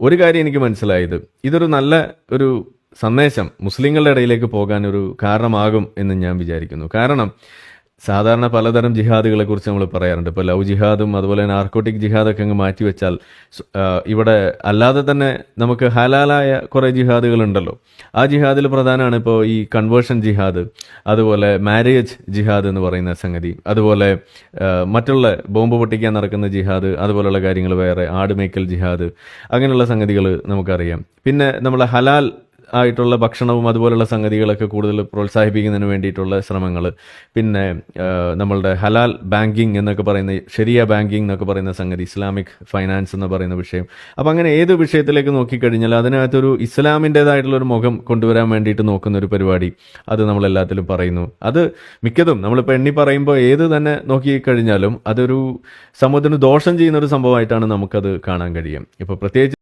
ഒരു കാര്യം എനിക്ക് മനസ്സിലായത്, ഇതൊരു നല്ല ഒരു സന്ദേശം മുസ്ലിങ്ങളുടെ ഇടയിലേക്ക് പോകാൻ ഒരു കാരണമാകും എന്ന് ഞാൻ വിചാരിക്കുന്നു. കാരണം സാധാരണ പലതരം ജിഹാദുകളെ കുറിച്ച് നമ്മൾ പറയാറുണ്ട്. ഇപ്പോൾ ലവ് ജിഹാദും അതുപോലെ നാർക്കോട്ടിക് ജിഹാദൊക്കെ അങ്ങ് മാറ്റിവെച്ചാൽ ഇവിടെ അല്ലാതെ തന്നെ നമുക്ക് ഹലാലായ കുറേ ജിഹാദുകളുണ്ടല്ലോ. ആ ജിഹാദിൽ പ്രധാനമാണ് ഇപ്പോൾ ഈ കൺവേർഷൻ ജിഹാദ്, അതുപോലെ മാരേജ് ജിഹാദ് എന്ന് പറയുന്ന സംഗതി, അതുപോലെ മറ്റുള്ള ബോംബ് പൊട്ടിക്കാൻ നടക്കുന്ന ജിഹാദ്, അതുപോലുള്ള കാര്യങ്ങൾ വേറെ, ആടുമേക്കൽ ജിഹാദ്, അങ്ങനെയുള്ള സംഗതികൾ നമുക്കറിയാം. പിന്നെ നമ്മൾ ഹലാൽ ആയിട്ടുള്ള ഭക്ഷണവും അതുപോലുള്ള സംഗതികളൊക്കെ കൂടുതൽ പ്രോത്സാഹിപ്പിക്കുന്നതിന് വേണ്ടിയിട്ടുള്ള ശ്രമങ്ങൾ, പിന്നെ നമ്മളുടെ ഹലാൽ ബാങ്കിങ് എന്നൊക്കെ പറയുന്ന, ശരിയ ബാങ്കിങ് എന്നൊക്കെ പറയുന്ന സംഗതി, ഇസ്ലാമിക് ഫൈനാൻസ് എന്ന് പറയുന്ന വിഷയം. അപ്പം അങ്ങനെ ഏത് വിഷയത്തിലേക്ക് നോക്കിക്കഴിഞ്ഞാൽ അതിനകത്തൊരു ഇസ്ലാമിൻ്റെതായിട്ടുള്ള ഒരു മുഖം കൊണ്ടുവരാൻ വേണ്ടിയിട്ട് നോക്കുന്ന ഒരു പരിപാടി അത് നമ്മളെല്ലാത്തിലും പറയുന്നു. അത് മിക്കതും നമ്മളിപ്പോൾ എണ്ണി പറയുമ്പോൾ ഏത് തന്നെ നോക്കിക്കഴിഞ്ഞാലും അതൊരു സമൂഹത്തിന് ദോഷം ചെയ്യുന്ന ഒരു സംഭവമായിട്ടാണ് നമുക്കത് കാണാൻ കഴിയും. ഇപ്പോൾ പ്രത്യേകിച്ച്